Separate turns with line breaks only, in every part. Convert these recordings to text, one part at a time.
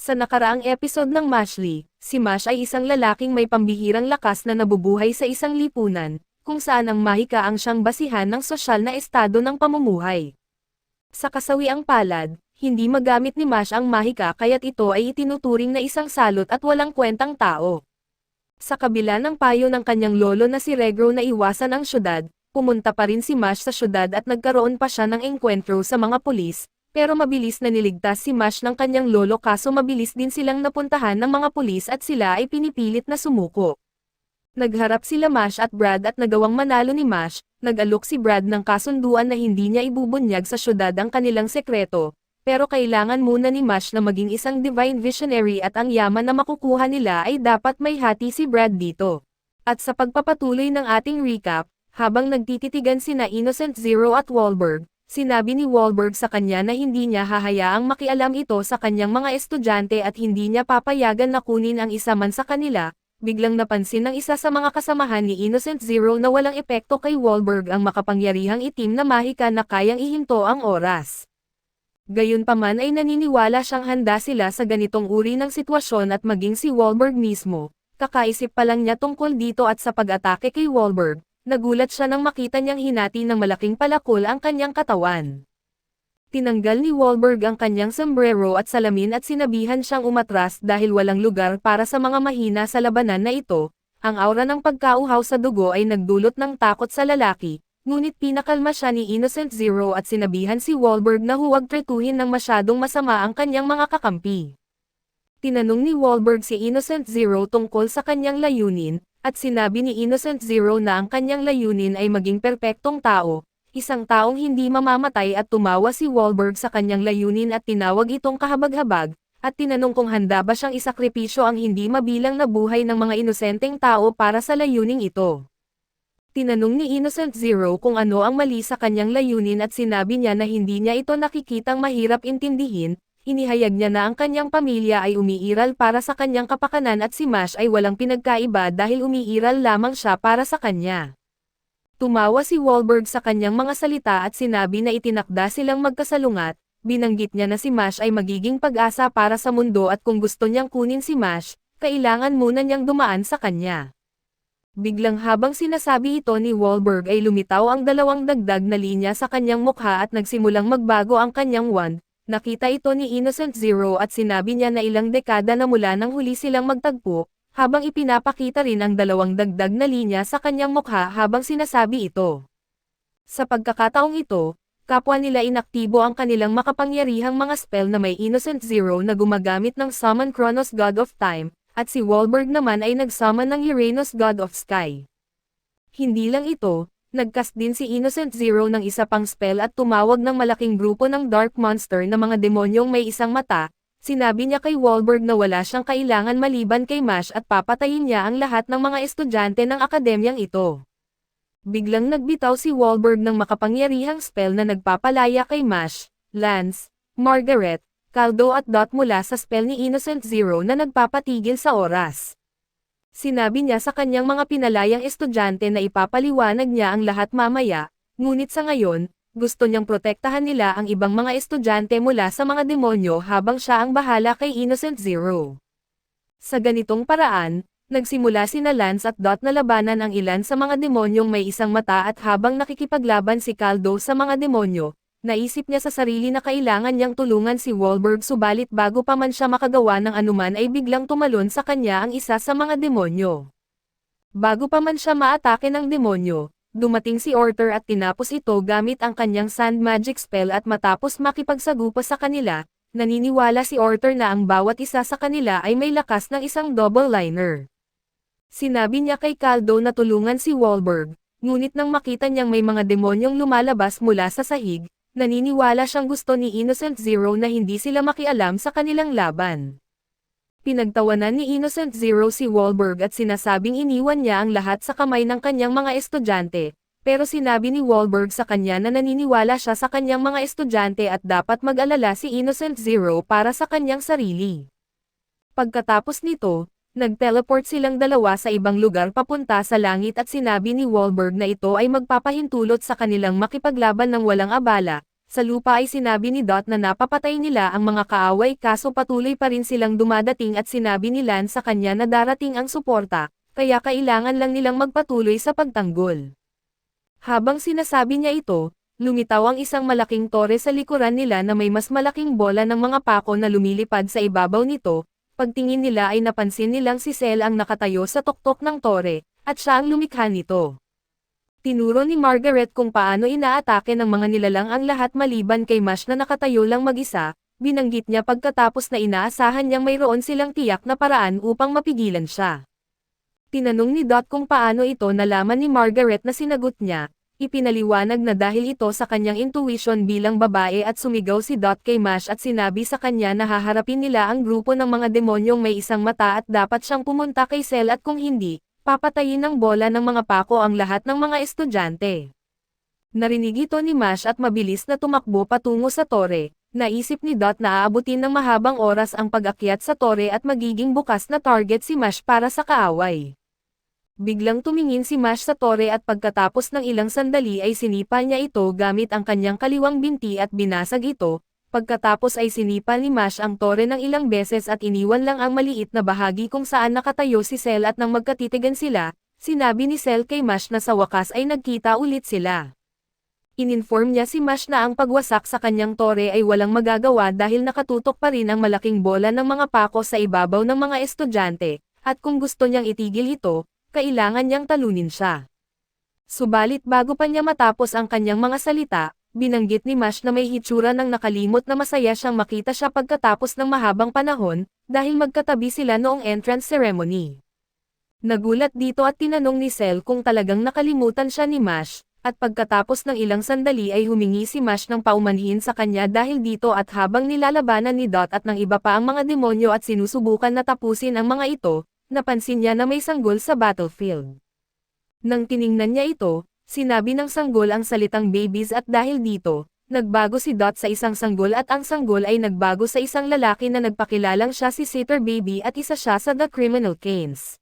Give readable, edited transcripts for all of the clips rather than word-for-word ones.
Sa nakaraang episode ng Mashley, si Mash ay isang lalaking may pambihirang lakas na nabubuhay sa isang lipunan, kung saan ang mahika ang siyang basihan ng sosyal na estado ng pamumuhay. Sa kasawiang palad, hindi magamit ni Mash ang mahika kaya't ito ay itinuturing na isang salot at walang kwentang tao. Sa kabila ng payo ng kanyang lolo na si Regro na iwasan ang syudad, pumunta pa rin si Mash sa syudad at nagkaroon pa siya ng engkwentro sa mga pulis, pero mabilis na niligtas si Mash ng kanyang lolo kaso mabilis din silang napuntahan ng mga pulis at sila ay pinipilit na sumuko. Nagharap sila Mash at Brad at nagawang manalo ni Mash, nag-alok si Brad ng kasunduan na hindi niya ibubunyag sa syudad ang kanilang sekreto, pero kailangan muna ni Mash na maging isang divine visionary at ang yaman na makukuha nila ay dapat may hati si Brad dito. At sa pagpapatuloy ng ating recap, habang nagtititigan sina Innocent Zero at Wahlberg, sinabi ni Wahlberg sa kanya na hindi niya hahayaang makialam ito sa kanyang mga estudyante at hindi niya papayagan na kunin ang isa man sa kanila. Biglang napansin ng isa sa mga kasamahan ni Innocent Zero na walang epekto kay Wahlberg ang makapangyarihang itim na mahika na kayang ihinto ang oras. Gayunpaman ay naniniwala siyang handa sila sa ganitong uri ng sitwasyon at maging si Wahlberg mismo. Kakaisip pa lang niya tungkol dito at sa pag-atake kay Wahlberg. Nagulat siya nang makita niyang hinati ng malaking palakol ang kanyang katawan. Tinanggal ni Wahlberg ang kanyang sombrero at salamin at sinabihan siyang umatras dahil walang lugar para sa mga mahina sa labanan na ito. Ang aura ng pagkauhaw sa dugo ay nagdulot ng takot sa lalaki, ngunit pinakalma siya ni Innocent Zero at sinabihan si Wahlberg na huwag tretuhin ng masyadong masama ang kanyang mga kakampi. Tinanong ni Wahlberg si Innocent Zero tungkol sa kanyang layunin, at sinabi ni Innocent Zero na ang kanyang layunin ay maging perpektong tao, isang taong hindi mamamatay at tumawa si Wahlberg sa kanyang layunin at tinawag itong kahabag-habag, at tinanong kung handa ba siyang isakripisyo ang hindi mabilang na buhay ng mga inosenteng tao para sa layuning ito. Tinanong ni Innocent Zero kung ano ang mali sa kanyang layunin at sinabi niya na hindi niya ito nakikitang mahirap intindihin. Inihayag niya na ang kanyang pamilya ay umiiral para sa kanyang kapakanan at si Mash ay walang pinagkaiba dahil umiiral lamang siya para sa kanya. Tumawa si Wahlberg sa kanyang mga salita at sinabi na itinakda silang magkasalungat, binanggit niya na si Mash ay magiging pag-asa para sa mundo at kung gusto niyang kunin si Mash, kailangan muna niyang dumaan sa kanya. Biglang habang sinasabi ito ni Wahlberg ay lumitaw ang dalawang dagdag na linya sa kanyang mukha at nagsimulang magbago ang kanyang wand. Nakita ito ni Innocent Zero at sinabi niya na ilang dekada na mula nang huli silang magtagpo, habang ipinapakita rin ang dalawang dagdag na linya sa kanyang mukha habang sinasabi ito. Sa pagkakataong ito, kapwa nila inaktibo ang kanilang makapangyarihang mga spell na may Innocent Zero na gumagamit ng Summon Kronos God of Time, at si Wahlberg naman ay nag-summon ng Uranus God of Sky. Hindi lang ito, nagcast din si Innocent Zero ng isa pang spell at tumawag ng malaking grupo ng Dark Monster na mga demonyong may isang mata. Sinabi niya kay Wahlberg na wala siyang kailangan maliban kay Mash at papatayin niya ang lahat ng mga estudyante ng akademyang ito. Biglang nagbitaw si Wahlberg ng makapangyarihang spell na nagpapalaya kay Mash, Lance, Margaret, Caldo at Dot mula sa spell ni Innocent Zero na nagpapatigil sa oras. Sinabi niya sa kanyang mga pinalayang estudyante na ipapaliwanag niya ang lahat mamaya, ngunit sa ngayon, gusto niyang protektahan nila ang ibang mga estudyante mula sa mga demonyo habang siya ang bahala kay Innocent Zero. Sa ganitong paraan, nagsimula sina Lance at Dot na labanan ang ilan sa mga demonyong may isang mata at habang nakikipaglaban si Caldo sa mga demonyo, naisip niya sa sarili na kailangan niyang tulungan si Wahlberg subalit bago pa man siya makagawa ng anuman ay biglang tumalon sa kanya ang isa sa mga demonyo. Bago pa man siya maatake ng demonyo, dumating si Orter at tinapos ito gamit ang kanyang sand magic spell at matapos makipagsagupa sa kanila, naniniwala si Orter na ang bawat isa sa kanila ay may lakas ng isang double liner. Sinabi niya kay Caldo na tulungan si Wahlberg, ngunit nang makita niyang may mga demonyong lumalabas mula sa sahig, naniniwala siyang gusto ni Innocent Zero na hindi sila makialam sa kanilang laban. Pinagtawanan ni Innocent Zero si Wahlberg at sinasabing iniwan niya ang lahat sa kamay ng kanyang mga estudyante, pero sinabi ni Wahlberg sa kanya na naniniwala siya sa kanyang mga estudyante at dapat mag-alala si Innocent Zero para sa kanyang sarili. Pagkatapos nito, nag-teleport silang dalawa sa ibang lugar papunta sa langit at sinabi ni Wahlberg na ito ay magpapahintulot sa kanilang makipaglaban ng walang abala. Sa lupa ay sinabi ni Dot na napapatay nila ang mga kaaway kaso patuloy pa rin silang dumadating at sinabi ni Lance sa kanya na darating ang suporta, kaya kailangan lang nilang magpatuloy sa pagtanggol. Habang sinasabi niya ito, lumitaw ang isang malaking tore sa likuran nila na may mas malaking bola ng mga pako na lumilipad sa ibabaw nito. Pagtingin nila ay napansin nilang si Cell ang nakatayo sa tuktok ng tore, at siya ang lumikha nito. Tinuro ni Margaret kung paano inaatake ng mga nilalang ang lahat maliban kay Mash na nakatayo lang mag-isa, binanggit niya pagkatapos na inaasahan niyang mayroon silang tiyak na paraan upang mapigilan siya. Tinanong ni Dot kung paano ito nalaman ni Margaret na sinagot niya, ipinaliwanag na dahil ito sa kanyang intuition bilang babae at sumigaw si Dot kay Mash at sinabi sa kanya na haharapin nila ang grupo ng mga demonyong may isang mata at dapat siyang pumunta kay Cell at kung hindi, papatayin ng bola ng mga pako ang lahat ng mga estudyante. Narinig ito ni Mash at mabilis na tumakbo patungo sa tore. Naisip ni Dot na aabutin ng mahabang oras ang pag-akyat sa tore at magiging bukas na target si Mash para sa kaaway. Biglang tumingin si Mash sa tore at pagkatapos ng ilang sandali ay sinipa niya ito gamit ang kanyang kaliwang binti at binasag ito. Pagkatapos ay sinipa ni Mash ang tore ng ilang beses at iniwan lang ang maliit na bahagi kung saan nakatayo si Cell at nang magkatitigan sila, sinabi ni Cell kay Mash na sa wakas ay nagkita ulit sila. Ininform niya si Mash na ang pagwasak sa kanyang tore ay walang magagawa dahil nakatutok pa rin ang malaking bola ng mga pako sa ibabaw ng mga estudyante, at kung gusto niyang itigil ito, kailangan niyang talunin siya. Subalit bago pa niya matapos ang kanyang mga salita, binanggit ni Mash na may hitsura ng nakalimot na masaya siyang makita siya pagkatapos ng mahabang panahon, dahil magkatabi sila noong entrance ceremony. Nagulat dito at tinanong ni Cell kung talagang nakalimutan siya ni Mash, at pagkatapos ng ilang sandali ay humingi si Mash ng paumanhin sa kanya dahil dito at habang nilalabanan ni Dot at ng iba pa ang mga demonyo at sinusubukan na tapusin ang mga ito, napansin niya na may sanggol sa battlefield. Nang tiningnan niya ito, sinabi ng sanggol ang salitang babies at dahil dito, nagbago si Dot sa isang sanggol at ang sanggol ay nagbago sa isang lalaki na nagpakilalang siya si Sitter Baby at isa siya sa The Criminal Canes.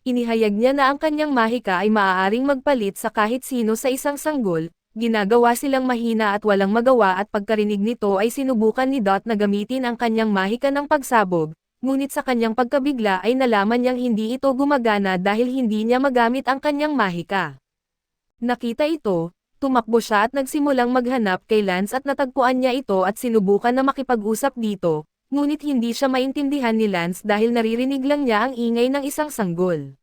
Inihayag niya na ang kanyang mahika ay maaaring magpalit sa kahit sino sa isang sanggol, ginagawa silang mahina at walang magawa at pagkarinig nito ay sinubukan ni Dot na gamitin ang kanyang mahika ng pagsabog. Ngunit sa kanyang pagkabigla ay nalaman niyang hindi ito gumagana dahil hindi niya magamit ang kanyang mahika. Nakita ito, tumakbo siya at nagsimulang maghanap kay Lance at natagpuan niya ito at sinubukan na makipag-usap dito, ngunit hindi siya maintindihan ni Lance dahil naririnig lang niya ang ingay ng isang sanggol.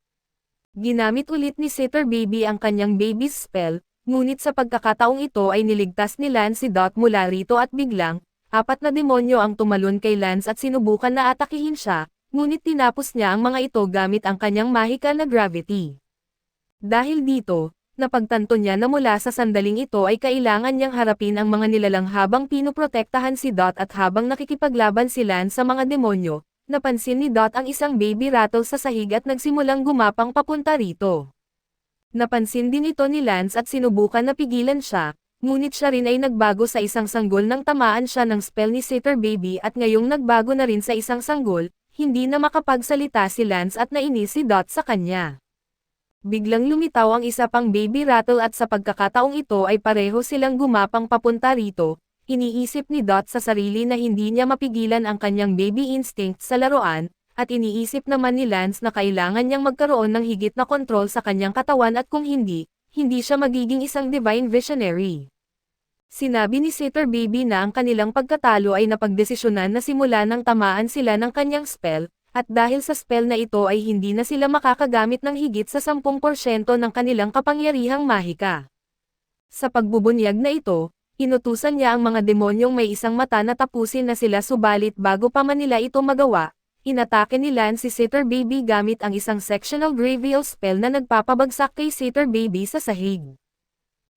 Ginamit ulit ni Sitter Baby ang kanyang baby's spell, ngunit sa pagkakataong ito ay niligtas ni Lance si Dot mula rito at biglang, 4 na demonyo ang tumalon kay Lance at sinubukan na atakihin siya, ngunit tinapos niya ang mga ito gamit ang kanyang mahika na gravity. Dahil dito, napagtanto niya na mula sa sandaling ito ay kailangan niyang harapin ang mga nilalang habang pinoprotektahan si Dot at habang nakikipaglaban si Lance sa mga demonyo, napansin ni Dot ang isang baby rattle sa sahig at nagsimulang gumapang papunta rito. Napansin din ito ni Lance at sinubukan na pigilan siya. Ngunit siya rin ay nagbago sa isang sanggol nang tamaan siya ng spell ni Sitter Baby at ngayong nagbago na rin sa isang sanggol, hindi na makapagsalita si Lance at nainis si Dot sa kanya. Biglang lumitaw ang isa pang baby rattle at sa pagkakataong ito ay pareho silang gumapang papunta rito. Iniisip ni Dot sa sarili na hindi niya mapigilan ang kanyang baby instinct sa laruan, at iniisip naman ni Lance na kailangan niyang magkaroon ng higit na kontrol sa kanyang katawan at kung hindi siya magiging isang divine visionary. Sinabi ni Sitter Baby na ang kanilang pagkatalo ay napagdesisyonan na simula nang tamaan sila ng kanyang spell, at dahil sa spell na ito ay hindi na sila makakagamit ng higit sa 10% ng kanilang kapangyarihang mahika. Sa pagbubunyag na ito, inutusan niya ang mga demonyong may isang mata na tapusin na sila subalit bago pa man nila ito magawa, inatake ni Lance si Sitter Baby gamit ang isang sectional Graveal spell na nagpapabagsak kay Sitter Baby sa sahig.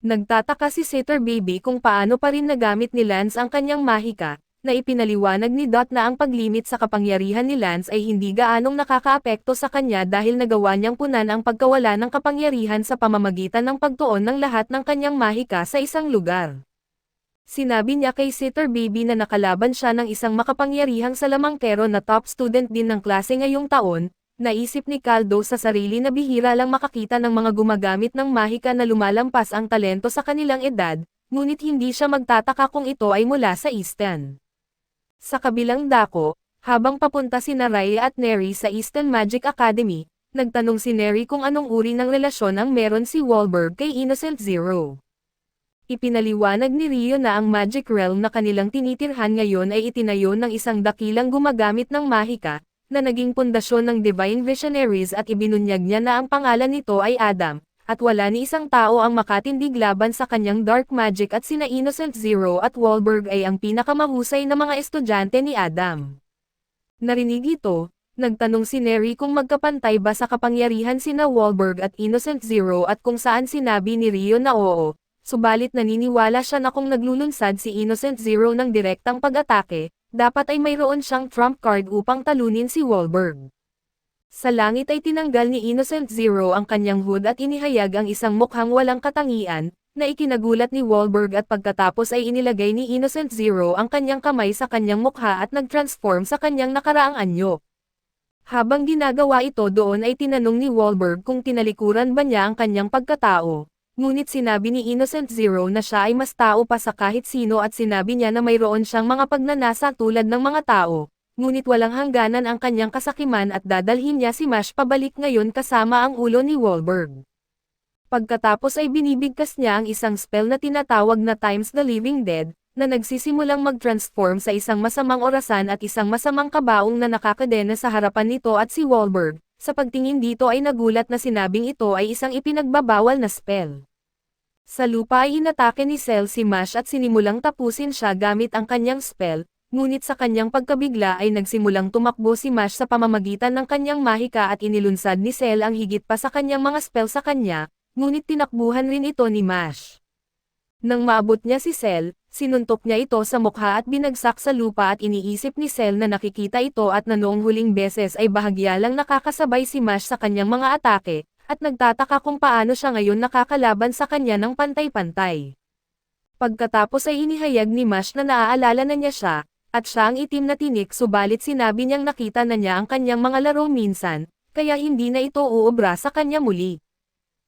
Nagtataka si Sitter Baby kung paano pa rin nagamit ni Lance ang kanyang mahika, na ipinaliwanag ni Dot na ang paglimit sa kapangyarihan ni Lance ay hindi gaanong nakakaapekto sa kanya dahil nagawa niyang punan ang pagkawala ng kapangyarihan sa pamamagitan ng pagtuon ng lahat ng kanyang mahika sa isang lugar. Sinabi niya kay Sitter Baby na nakalaban siya ng isang makapangyarihang salamangkero na top student din ng klase ngayong taon. Naisip ni Caldo sa sarili na bihira lang makakita ng mga gumagamit ng mahika na lumalampas ang talento sa kanilang edad, ngunit hindi siya magtataka kung ito ay mula sa Easton. Sa kabilang dako, habang papunta sina Raya at Neri sa Easton Magic Academy, nagtanong si Neri kung anong uri ng relasyon ang meron si Wahlberg kay Innocent Zero. Ipinaliwanag ni Rio na ang Magic Realm na kanilang tinitirhan ngayon ay itinayo ng isang dakilang gumagamit ng mahika, na naging pundasyon ng Divine Visionaries at ibinunyag niya na ang pangalan nito ay Adam, at wala ni isang tao ang makatindig laban sa kanyang dark magic at sina Innocent Zero at Wahlberg ay ang pinakamahusay na mga estudyante ni Adam. Narinig ito, nagtanong si Neri kung magkapantay ba sa kapangyarihan sina Wahlberg at Innocent Zero at kung saan sinabi ni Rio na oo. Subalit naniniwala siya na kung naglulunsad si Innocent Zero ng direktang pag-atake, dapat ay mayroon siyang trump card upang talunin si Wahlberg. Sa langit ay tinanggal ni Innocent Zero ang kanyang hood at inihayag ang isang mukhang walang katangian, na ikinagulat ni Wahlberg at pagkatapos ay inilagay ni Innocent Zero ang kanyang kamay sa kanyang mukha at nag-transform sa kanyang nakaraang anyo. Habang ginagawa ito doon ay tinanong ni Wahlberg kung tinalikuran ba niya ang kanyang pagkatao. Ngunit sinabi ni Innocent Zero na siya ay mas tao pa sa kahit sino at sinabi niya na mayroon siyang mga pagnanasa tulad ng mga tao, ngunit walang hangganan ang kanyang kasakiman at dadalhin niya si Mash pabalik ngayon kasama ang ulo ni Wahlberg. Pagkatapos ay binibigkas niya ang isang spell na tinatawag na Times the Living Dead, na nagsisimulang mag-transform sa isang masamang orasan at isang masamang kabaong na nakakadena sa harapan nito at si Wahlberg. Sa pagtingin dito ay nagulat na sinabing ito ay isang ipinagbabawal na spell. Sa lupa ay inatake ni Cell si Mash at sinimulang tapusin siya gamit ang kanyang spell, ngunit sa kanyang pagkabigla ay nagsimulang tumakbo si Mash sa pamamagitan ng kanyang mahika at inilunsad ni Cell ang higit pa sa kanyang mga spell sa kanya, ngunit tinakbuhan rin ito ni Mash. Nang maabot niya si Cell, sinuntok niya ito sa mukha at binagsak sa lupa at iniisip ni Cell na nakikita ito at na noong huling beses ay bahagya lang nakakasabay si Mash sa kanyang mga atake, at nagtataka kung paano siya ngayon nakakalaban sa kanya ng pantay-pantay. Pagkatapos ay inihayag ni Mash na naaalala na niya siya, at siya ang itim na tinik subalit sinabi niyang nakita na niya ang kanyang mga laro minsan, kaya hindi na ito uubra sa kanya muli.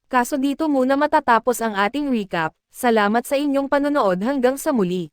Kaso dito muna matatapos ang ating recap, salamat sa inyong panonood hanggang sa muli.